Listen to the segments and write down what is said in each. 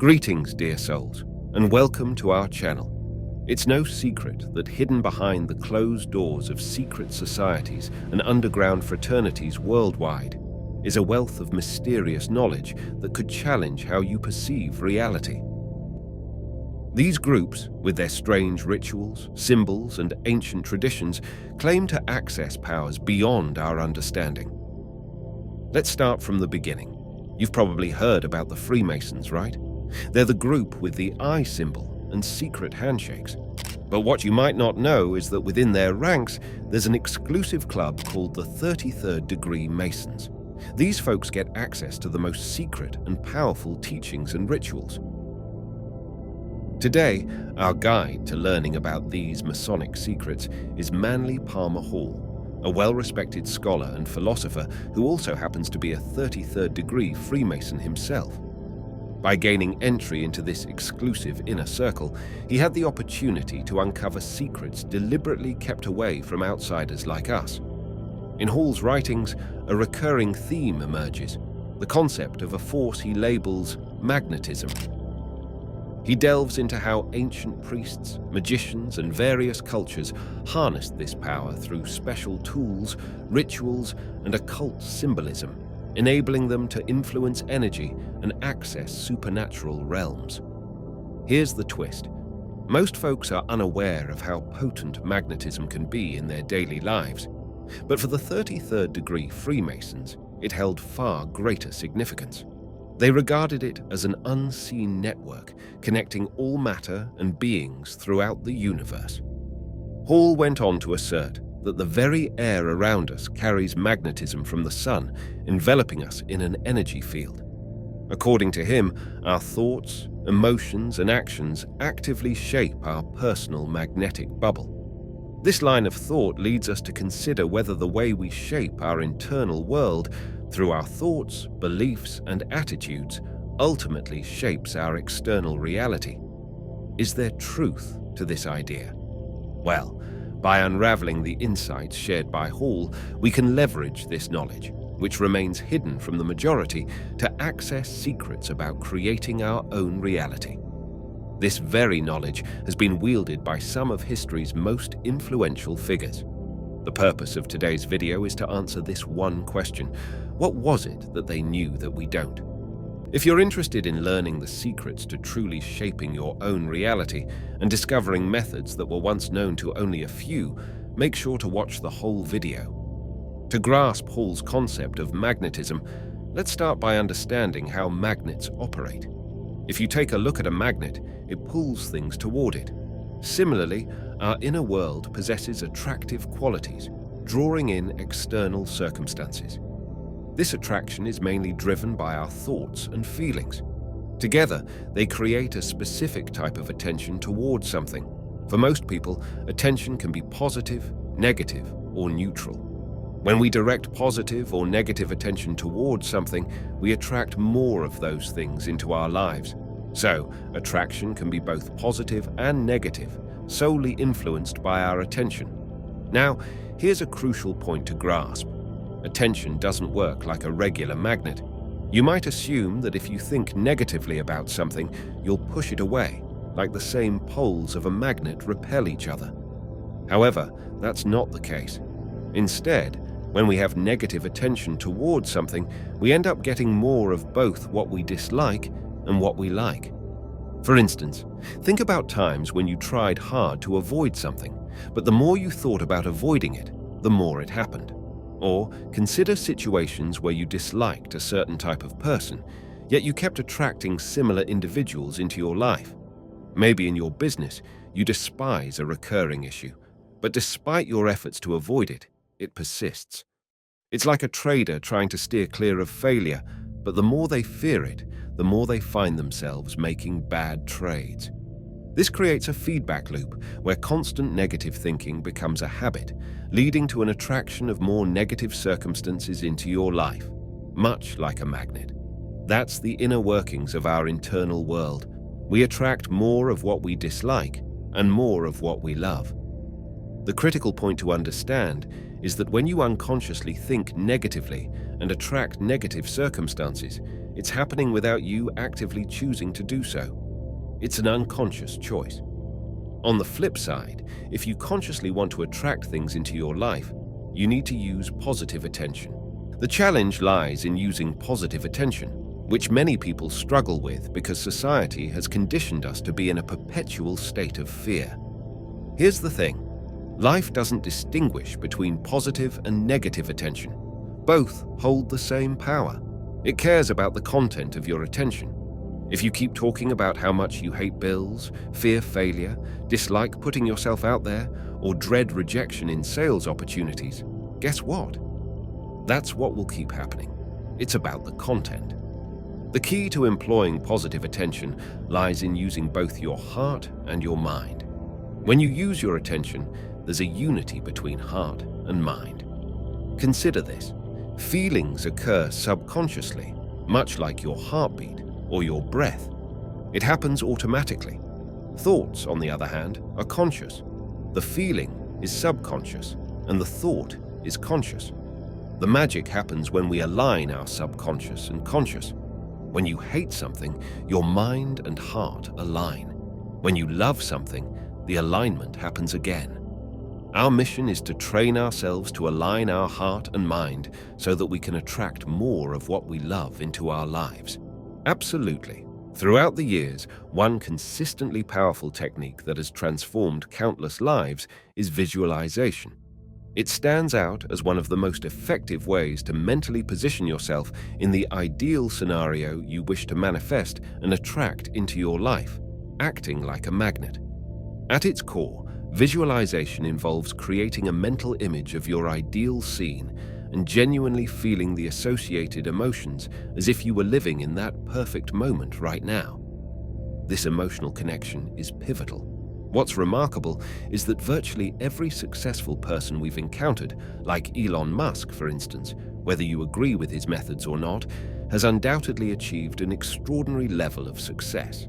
Greetings, dear souls, and welcome to our channel. It's no secret that hidden behind the closed doors of secret societies and underground fraternities worldwide is a wealth of mysterious knowledge that could challenge how you perceive reality. These groups, with their strange rituals, symbols, and ancient traditions, claim to access powers beyond our understanding. Let's start from the beginning. You've probably heard about the Freemasons, right? They're the group with the eye symbol and secret handshakes. But what you might not know is that within their ranks, there's an exclusive club called the 33rd Degree Masons. These folks get access to the most secret and powerful teachings and rituals. Today, our guide to learning about these Masonic secrets is Manly Palmer Hall, a well-respected scholar and philosopher who also happens to be a 33rd degree Freemason himself. By gaining entry into this exclusive inner circle, he had the opportunity to uncover secrets deliberately kept away from outsiders like us. In Hall's writings, a recurring theme emerges, the concept of a force he labels magnetism. He delves into how ancient priests, magicians, and various cultures harnessed this power through special tools, rituals, and occult symbolism, enabling them to influence energy and access supernatural realms. Here's the twist. Most folks are unaware of how potent magnetism can be in their daily lives, but for the 33rd degree Freemasons, it held far greater significance. They regarded it as an unseen network connecting all matter and beings throughout the universe. Hall went on to assert that the very air around us carries magnetism from the sun, enveloping us in an energy field. According to him, our thoughts, emotions, and actions actively shape our personal magnetic bubble. This line of thought leads us to consider whether the way we shape our internal world through our thoughts, beliefs, and attitudes ultimately shapes our external reality. Is there truth to this idea? Well, by unraveling the insights shared by Hall, we can leverage this knowledge, which remains hidden from the majority, to access secrets about creating our own reality. This very knowledge has been wielded by some of history's most influential figures. The purpose of today's video is to answer this one question: what was it that they knew that we don't? If you're interested in learning the secrets to truly shaping your own reality and discovering methods that were once known to only a few, make sure to watch the whole video. To grasp Hall's concept of magnetism, let's start by understanding how magnets operate. If you take a look at a magnet, it pulls things toward it. Similarly, our inner world possesses attractive qualities, drawing in external circumstances. This attraction is mainly driven by our thoughts and feelings. Together, they create a specific type of attention towards something. For most people, attention can be positive, negative, or neutral. When we direct positive or negative attention towards something, we attract more of those things into our lives. So, attraction can be both positive and negative, solely influenced by our attention. Now, here's a crucial point to grasp. Attention doesn't work like a regular magnet. You might assume that if you think negatively about something, you'll push it away, like the same poles of a magnet repel each other. However, that's not the case. Instead, when we have negative attention towards something, we end up getting more of both what we dislike and what we like. For instance, think about times when you tried hard to avoid something, but the more you thought about avoiding it, the more it happened. Or consider situations where you disliked a certain type of person, yet you kept attracting similar individuals into your life. Maybe in your business, you despise a recurring issue, but despite your efforts to avoid it, it persists. It's like a trader trying to steer clear of failure, but the more they fear it, the more they find themselves making bad trades. This creates a feedback loop where constant negative thinking becomes a habit, leading to an attraction of more negative circumstances into your life, much like a magnet. That's the inner workings of our internal world. We attract more of what we dislike and more of what we love. The critical point to understand is that when you unconsciously think negatively and attract negative circumstances, it's happening without you actively choosing to do so. It's an unconscious choice. On the flip side, if you consciously want to attract things into your life, you need to use positive attention. The challenge lies in using positive attention, which many people struggle with because society has conditioned us to be in a perpetual state of fear. Here's the thing. Life doesn't distinguish between positive and negative attention. Both hold the same power. It cares about the content of your attention. If you keep talking about how much you hate bills, fear failure, dislike putting yourself out there, or dread rejection in sales opportunities, guess what? That's what will keep happening. It's about the content. The key to employing positive attention lies in using both your heart and your mind. When you use your attention, there's a unity between heart and mind. Consider this. Feelings occur subconsciously, much like your heartbeat or your breath. It happens automatically. Thoughts, on the other hand, are conscious. The feeling is subconscious, and the thought is conscious. The magic happens when we align our subconscious and conscious. When you hate something, your mind and heart align. When you love something, the alignment happens again. Our mission is to train ourselves to align our heart and mind so that we can attract more of what we love into our lives. Absolutely. Throughout the years, one consistently powerful technique that has transformed countless lives is visualization. It stands out as one of the most effective ways to mentally position yourself in the ideal scenario you wish to manifest and attract into your life, acting like a magnet. At its core, visualization involves creating a mental image of your ideal scene and genuinely feeling the associated emotions as if you were living in that perfect moment right now. This emotional connection is pivotal. What's remarkable is that virtually every successful person we've encountered, like Elon Musk, for instance, whether you agree with his methods or not, has undoubtedly achieved an extraordinary level of success.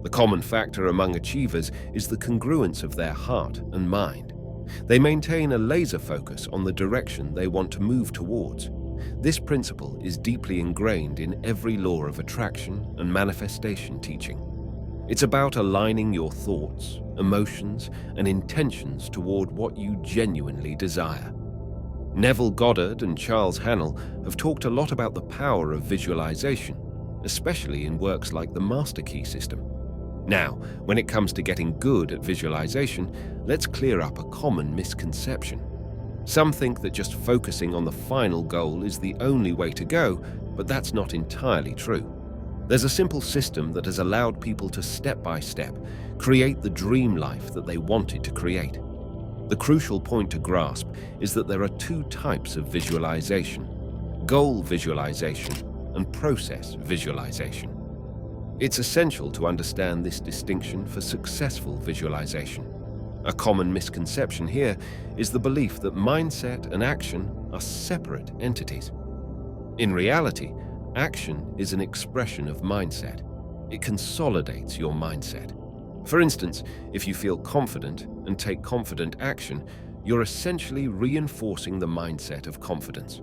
The common factor among achievers is the congruence of their heart and mind. They maintain a laser focus on the direction they want to move towards. This principle is deeply ingrained in every law of attraction and manifestation teaching. It's about aligning your thoughts, emotions, and intentions toward what you genuinely desire. Neville Goddard and Charles Hannell have talked a lot about the power of visualization, especially in works like the Master Key system. Now, when it comes to getting good at visualization, let's clear up a common misconception. Some think that just focusing on the final goal is the only way to go, but that's not entirely true. There's a simple system that has allowed people to step by step create the dream life that they wanted to create. The crucial point to grasp is that there are two types of visualization: goal visualization and process visualization. It's essential to understand this distinction for successful visualization. A common misconception here is the belief that mindset and action are separate entities. In reality, action is an expression of mindset. It consolidates your mindset. For instance, if you feel confident and take confident action, you're essentially reinforcing the mindset of confidence.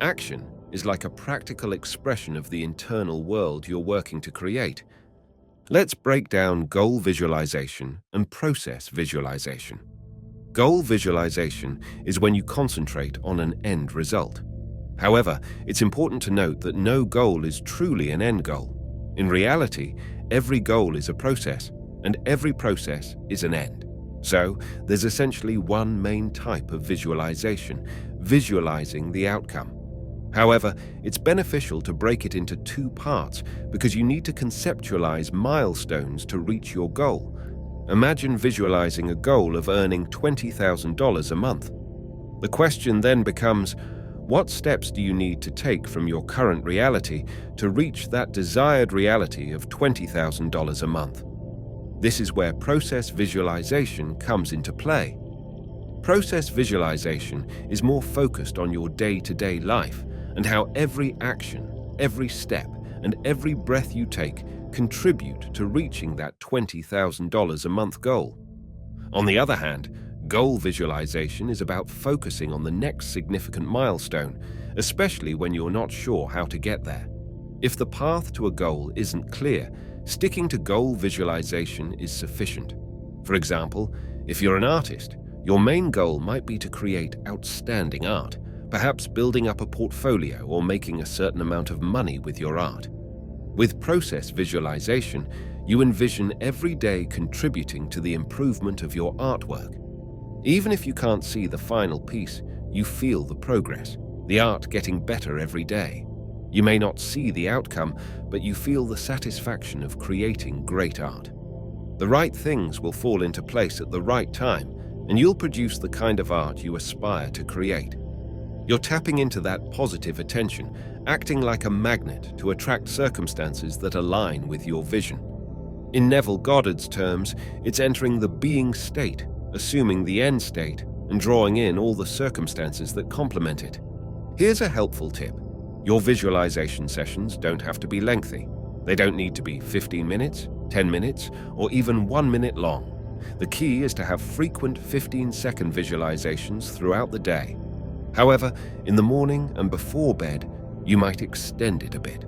Action is like a practical expression of the internal world you're working to create. Let's break down goal visualization and process visualization. Goal visualization is when you concentrate on an end result. However, it's important to note that no goal is truly an end goal. In reality, every goal is a process, and every process is an end. So, there's essentially one main type of visualization, visualizing the outcome. However, it's beneficial to break it into two parts because you need to conceptualize milestones to reach your goal. Imagine visualizing a goal of earning $20,000 a month. The question then becomes, what steps do you need to take from your current reality to reach that desired reality of $20,000 a month? This is where process visualization comes into play. Process visualization is more focused on your day-to-day life and how every action, every step, and every breath you take contribute to reaching that $20,000 a month goal. On the other hand, goal visualization is about focusing on the next significant milestone, especially when you're not sure how to get there. If the path to a goal isn't clear, sticking to goal visualization is sufficient. For example, if you're an artist, your main goal might be to create outstanding art, perhaps building up a portfolio or making a certain amount of money with your art. With process visualization, you envision every day contributing to the improvement of your artwork. Even if you can't see the final piece, you feel the progress, the art getting better every day. You may not see the outcome, but you feel the satisfaction of creating great art. The right things will fall into place at the right time, and you'll produce the kind of art you aspire to create. You're tapping into that positive attention, acting like a magnet to attract circumstances that align with your vision. In Neville Goddard's terms, it's entering the being state, assuming the end state, and drawing in all the circumstances that complement it. Here's a helpful tip. Your visualization sessions don't have to be lengthy. They don't need to be 15 minutes, 10 minutes, or even 1 minute long. The key is to have frequent 15-second visualizations throughout the day. However, in the morning and before bed, you might extend it a bit.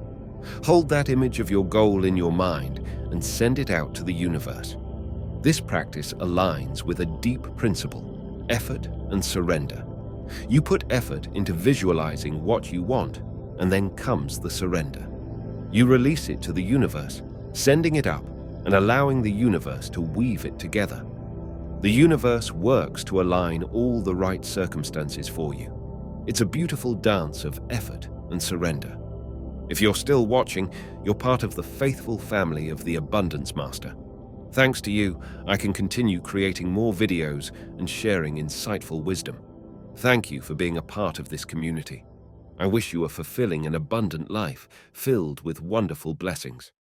Hold that image of your goal in your mind and send it out to the universe. This practice aligns with a deep principle: effort and surrender. You put effort into visualizing what you want, and then comes the surrender. You release it to the universe, sending it up and allowing the universe to weave it together. The universe works to align all the right circumstances for you. It's a beautiful dance of effort and surrender. If you're still watching, you're part of the faithful family of the Abundance Master. Thanks to you, I can continue creating more videos and sharing insightful wisdom. Thank you for being a part of this community. I wish you a fulfilling and abundant life, filled with wonderful blessings.